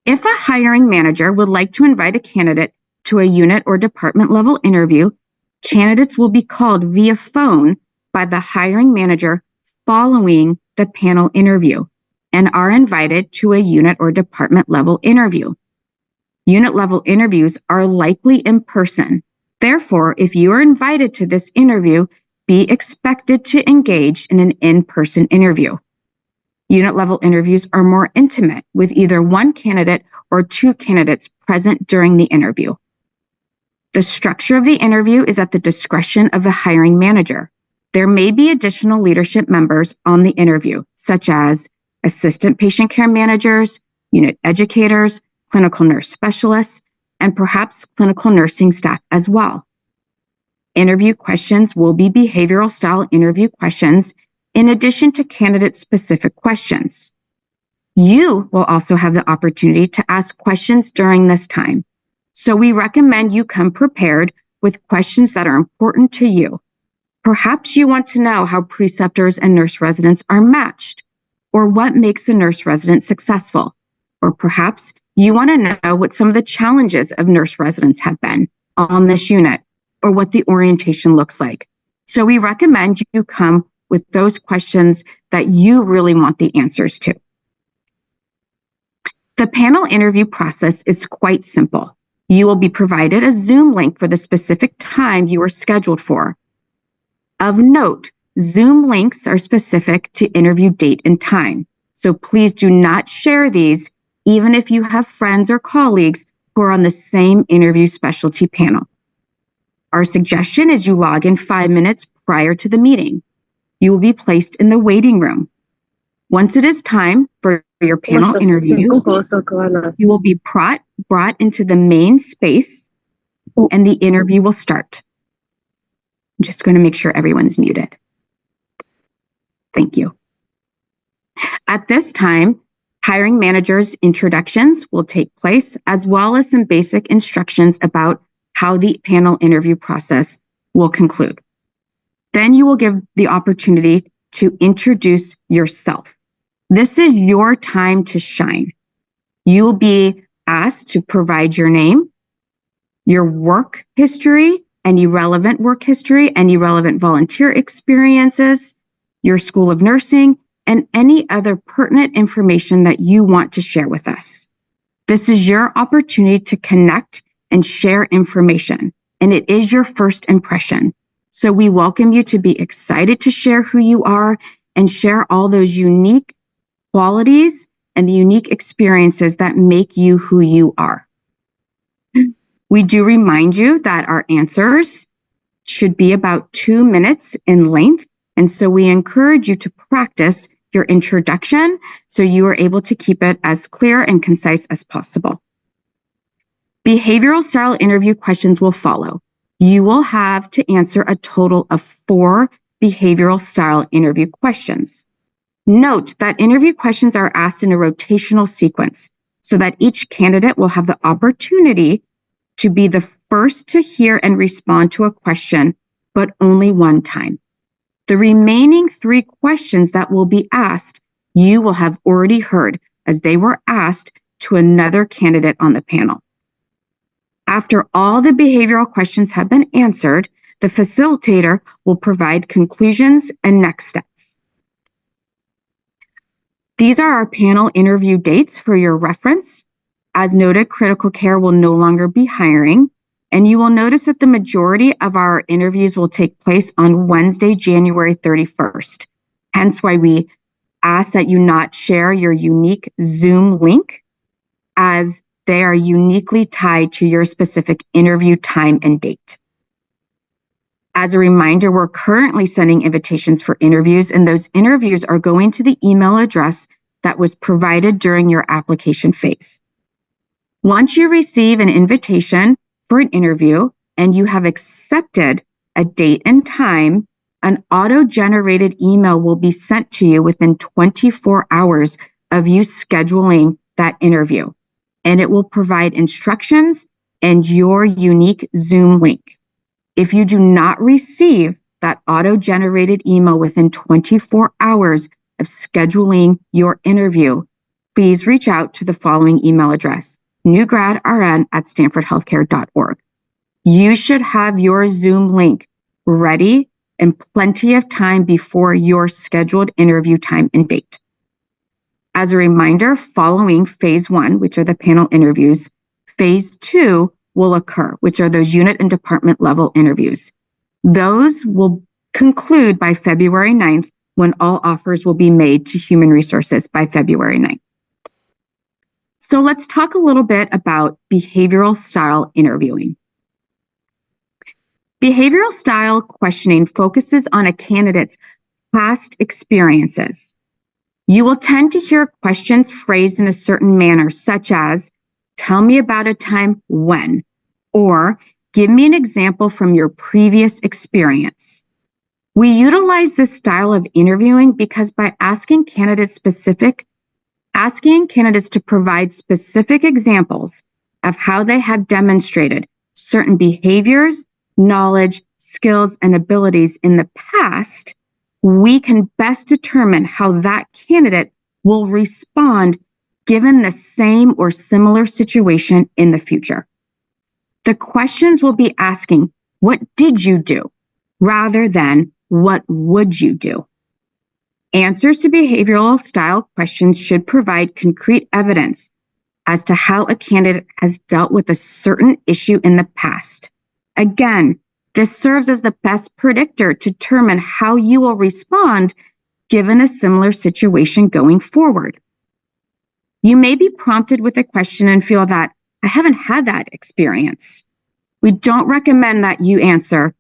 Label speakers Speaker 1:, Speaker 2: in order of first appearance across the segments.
Speaker 1: If a hiring manager would like to invite a candidate to a unit or department level interview, candidates will be called via phone by the hiring manager following the panel interview and are invited to a unit or department level interview. Unit level interviews are likely in person. Therefore, if you are invited to this interview, be expected to engage in an in-person interview. Unit level interviews are more intimate, with either one candidate or two candidates present during the interview. The structure of the interview is at the discretion of the hiring manager. There may be additional leadership members on the interview, such as assistant patient care managers, unit educators, clinical nurse specialists, and perhaps clinical nursing staff as well. Interview questions will be behavioral style interview questions in addition to candidate-specific questions. You will also have the opportunity to ask questions during this time. So we recommend you come prepared with questions that are important to you. Perhaps you want to know how preceptors and nurse residents are matched, or what makes a nurse resident successful. Or perhaps you want to know what some of the challenges of nurse residents have been on this unit, or what the orientation looks like. So we recommend you come with those questions that you really want the answers to. The panel interview process is quite simple. You will be provided a Zoom link for the specific time you are scheduled for. Of note, Zoom links are specific to interview date and time. So please do not share these, even if you have friends or colleagues who are on the same interview specialty panel. Our suggestion is you log in 5 minutes prior to the meeting. You will be placed in the waiting room. Once it is time for your panel interview, you will be brought into the main space and the interview will start. I'm just going to make sure everyone's muted. Thank you. At this time, hiring managers' introductions will take place, as well as some basic instructions about how the panel interview process will conclude. Then you will give the opportunity to introduce yourself. This is your time to shine. You will be asked to provide your name, your work history, any relevant work history, any relevant volunteer experiences, your school of nursing, and any other pertinent information that you want to share with us. This is your opportunity to connect and share information, and it is your first impression. So we welcome you to be excited to share who you are and share all those unique qualities and the unique experiences that make you who you are. We do remind you that our answers should be about 2 minutes in length, and so we encourage you to practice your introduction so you are able to keep it as clear and concise as possible. Behavioral style interview questions will follow. You will have to answer a total of 4 behavioral style interview questions. Note that interview questions are asked in a rotational sequence so that each candidate will have the opportunity to be the first to hear and respond to a question, but only one time. The remaining 3 questions that will be asked, you will have already heard as they were asked to another candidate on the panel. After all the behavioral questions have been answered, the facilitator will provide conclusions and next steps. These are our panel interview dates for your reference. As noted, critical care will no longer be hiring, and you will notice that the majority of our interviews will take place on Wednesday, January 31st. Hence why we ask that you not share your unique Zoom link, as they are uniquely tied to your specific interview time and date. As a reminder, we're currently sending invitations for interviews, and those interviews are going to the email address that was provided during your application phase. Once you receive an invitation for an interview and you have accepted a date and time, an auto-generated email will be sent to you within 24 hours of you scheduling that interview, and it will provide instructions and your unique Zoom link. If you do not receive that auto-generated email within 24 hours of scheduling your interview, please reach out to the following email address, newgradrn@stanfordhealthcare.org. You should have your Zoom link ready and plenty of time before your scheduled interview time and date. As a reminder, following phase 1, which are the panel interviews, phase 2 will occur, which are those unit and department level interviews. Those will conclude by February 9th, when all offers will be made to Human Resources by February 9th. So let's talk a little bit about behavioral style interviewing. Behavioral style questioning focuses on a candidate's past experiences. You will tend to hear questions phrased in a certain manner, such as, tell me about a time when, or give me an example from your previous experience. We utilize this style of interviewing because by asking candidates to provide specific examples of how they have demonstrated certain behaviors, knowledge, skills, and abilities in the past, we can best determine how that candidate will respond given the same or similar situation in the future. The questions will be asking, what did you do? Rather than, what would you do? Answers to behavioral style questions should provide concrete evidence as to how a candidate has dealt with a certain issue in the past. Again, this serves as the best predictor to determine how you will respond given a similar situation going forward. You may be prompted with a question and feel that, I haven't had that experience. We don't recommend that you answer,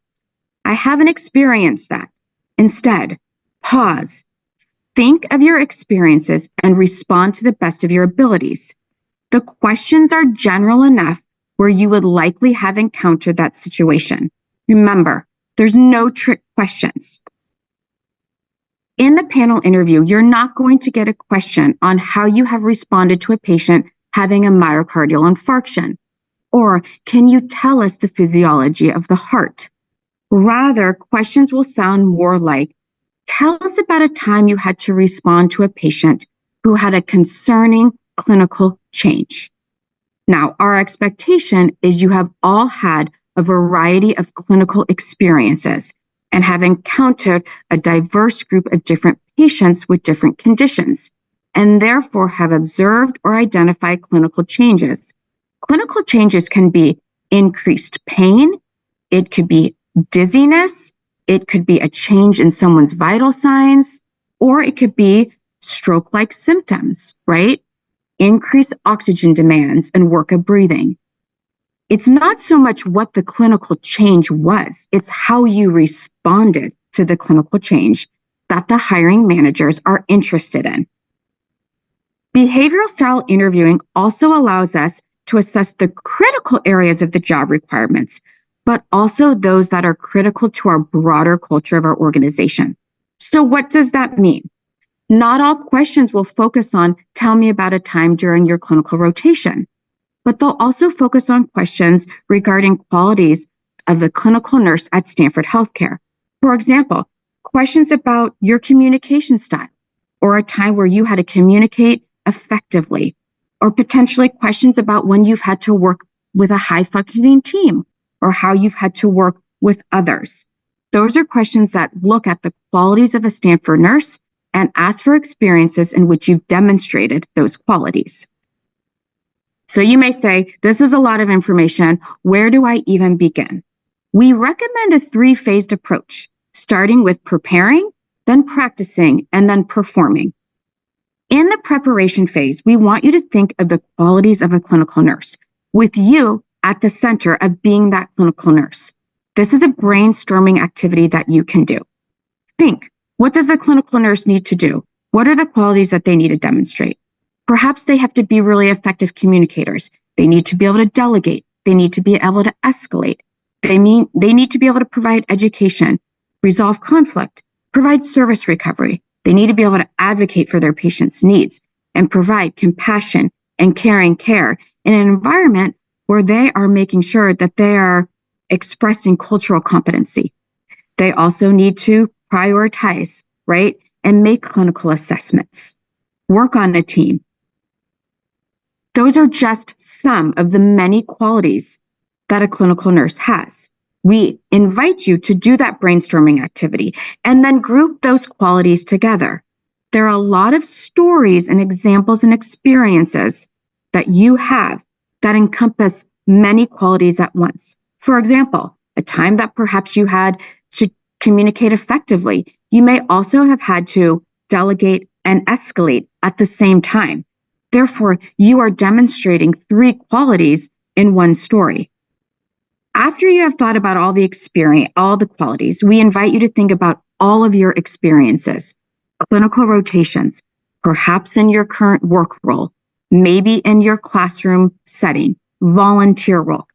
Speaker 1: I haven't experienced that. Instead, pause, think of your experiences, and respond to the best of your abilities. The questions are general enough where you would likely have encountered that situation. Remember, there's no trick questions. In the panel interview, you're not going to get a question on how you have responded to a patient having a myocardial infarction, or can you tell us the physiology of the heart? Rather, questions will sound more like, tell us about a time you had to respond to a patient who had a concerning clinical change. Now, our expectation is you have all had a variety of clinical experiences and have encountered a diverse group of different patients with different conditions, and therefore have observed or identified clinical changes. Clinical changes can be increased pain, it could be dizziness, it could be a change in someone's vital signs, or it could be stroke-like symptoms, right? Increased oxygen demands and work of breathing. It's not so much what the clinical change was, it's how you responded to the clinical change that the hiring managers are interested in. Behavioral style interviewing also allows us to assess the critical areas of the job requirements, but also those that are critical to our broader culture of our organization. So what does that mean? Not all questions will focus on, tell me about a time during your clinical rotation, but they'll also focus on questions regarding qualities of the clinical nurse at Stanford Healthcare. For example, questions about your communication style, or a time where you had to communicate effectively, or potentially questions about when you've had to work with a high-functioning team, or how you've had to work with others. Those are questions that look at the qualities of a Stanford nurse and ask for experiences in which you've demonstrated those qualities. So you may say, this is a lot of information. Where do I even begin? We recommend a 3-phased approach, starting with preparing, then practicing, and then performing. In the preparation phase, we want you to think of the qualities of a clinical nurse, with you at the center of being that clinical nurse. This is a brainstorming activity that you can do. Think, what does a clinical nurse need to do? What are the qualities that they need to demonstrate? Perhaps they have to be really effective communicators. They need to be able to delegate. They need to be able to escalate. They need to be able to provide education, resolve conflict, provide service recovery. They need to be able to advocate for their patients' needs and provide compassion and caring care in an environment where they are making sure that they are expressing cultural competency. They also need to prioritize, right, and make clinical assessments, work on a team, Those are just some of the many qualities that a clinical nurse has. We invite you to do that brainstorming activity and then group those qualities together. There are a lot of stories and examples and experiences that you have that encompass many qualities at once. For example, a time that perhaps you had to communicate effectively. You may also have had to delegate and escalate at the same time. Therefore, you are demonstrating 3 qualities in one story. After you have thought about all the qualities, we invite you to think about all of your experiences, clinical rotations, perhaps in your current work role, maybe in your classroom setting, volunteer role,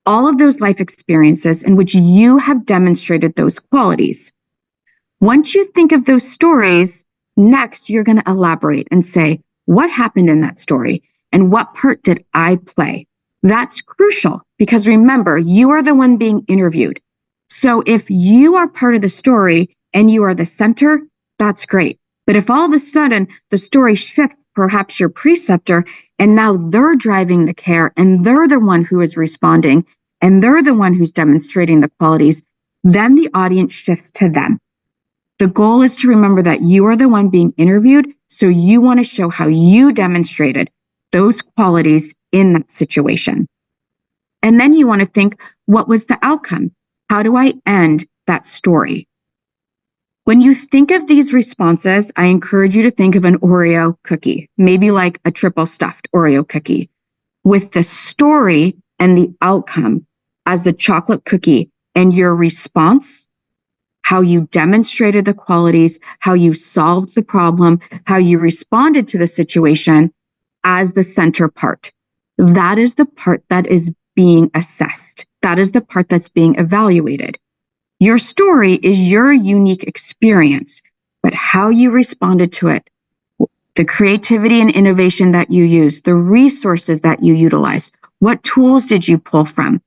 Speaker 1: all of those life experiences in which you have demonstrated those qualities. Once you think of those stories, next you're going to elaborate and say, what happened in that story and what part did I play? That's crucial because remember, you are the one being interviewed. So if you are part of the story and you are the center, that's great. But if all of a sudden the story shifts, perhaps your preceptor, and now they're driving the care and they're the one who is responding and they're the one who's demonstrating the qualities, then the audience shifts to them. The goal is to remember that you are the one being interviewed, so you want to show how you demonstrated those qualities in that situation. And then you want to think, what was the outcome? How do I end that story? When you think of these responses, I encourage you to think of an Oreo cookie, maybe like a triple stuffed Oreo cookie, with the story and the outcome as the chocolate cookie and your response, how you demonstrated the qualities, how you solved the problem, how you responded to the situation as the center part. That is the part that is being assessed. That is the part that's being evaluated. Your story is your unique experience, but how you responded to it, the creativity and innovation that you used, the resources that you utilized, what tools did you pull from?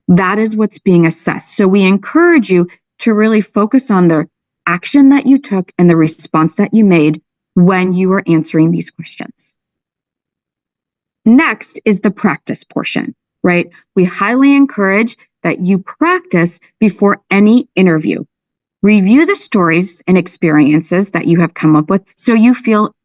Speaker 1: That is what's being assessed. So we encourage you to really focus on the action that you took and the response that you made when you were answering these questions. Next is the practice portion, right? We highly encourage that you practice before any interview. Review the stories and experiences that you have come up with so you feel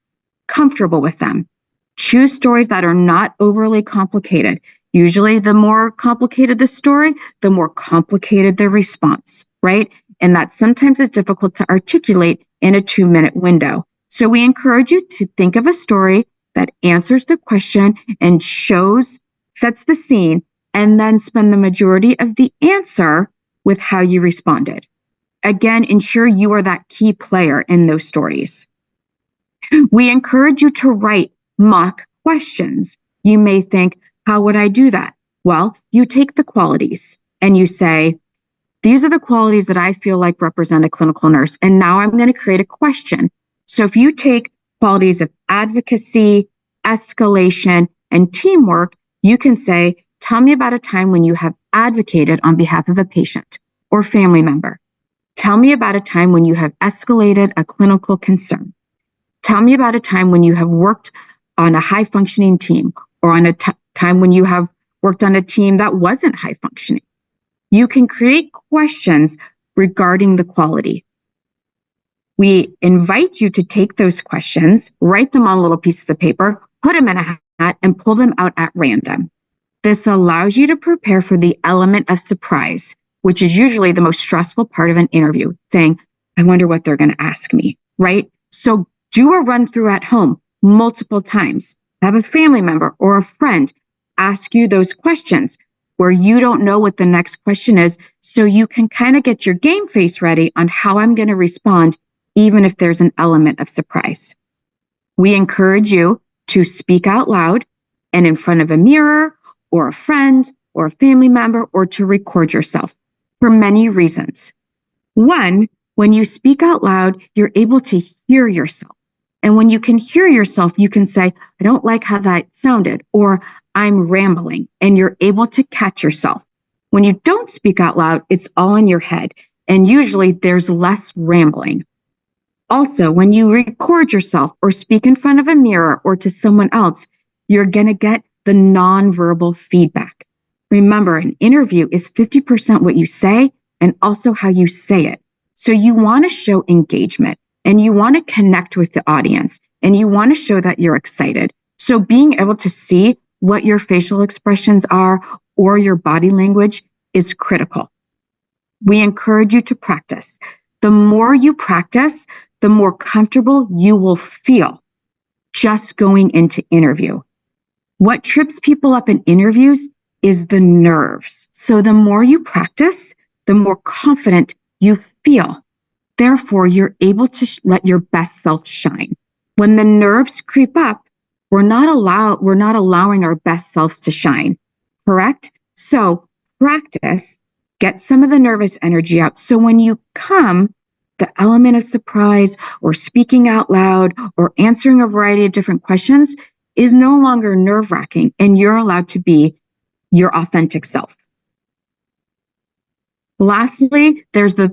Speaker 1: comfortable with them. Choose stories that are not overly complicated. Usually, the more complicated the story, the more complicated the response, right? And that sometimes is difficult to articulate in a 2-minute window. So we encourage you to think of a story that answers the question and sets the scene, and then spend the majority of the answer with how you responded. Again, ensure you are that key player in those stories. We encourage you to write mock questions. You may think, how would I do that? Well, you take the qualities and you say, these are the qualities that I feel like represent a clinical nurse. And now I'm going to create a question. So if you take qualities of advocacy, escalation, and teamwork, you can say, tell me about a time when you have advocated on behalf of a patient or family member. Tell me about a time when you have escalated a clinical concern. Tell me about a time when you have worked on a high-functioning team or on a time when you have worked on a team that wasn't high-functioning. You can create questions regarding the quality. We invite you to take those questions, write them on little pieces of paper, put them in a hat, and pull them out at random. This allows you to prepare for the element of surprise, which is usually the most stressful part of an interview, saying, I wonder what they're going to ask me, right? So do a run through at home multiple times. Have a family member or a friend ask you those questions where you don't know what the next question is, so you can kind of get your game face ready on how I'm going to respond, even if there's an element of surprise. We encourage you to speak out loud and in front of a mirror or a friend or a family member, or to record yourself for many reasons. One, when you speak out loud, you're able to hear yourself. And when you can hear yourself, you can say, I don't like how that sounded, or I'm rambling, and you're able to catch yourself. When you don't speak out loud, it's all in your head, and usually there's less rambling. Also, when you record yourself or speak in front of a mirror or to someone else, you're going to get the nonverbal feedback. Remember, an interview is 50% what you say and also how you say it. So you want to show engagement and you want to connect with the audience and you want to show that you're excited. So being able to see what your facial expressions are or your body language is critical. We encourage you to practice. The more you practice, the more comfortable you will feel just going into interview. What trips people up in interviews is the nerves. So the more you practice, the more confident you feel. Therefore, you're able to let your best self shine. When the nerves creep up, we're not allowing our best selves to shine, correct? So practice, get some of the nervous energy out. So when you come, the element of surprise or speaking out loud or answering a variety of different questions is no longer nerve-wracking and you're allowed to be your authentic self. Lastly, there's the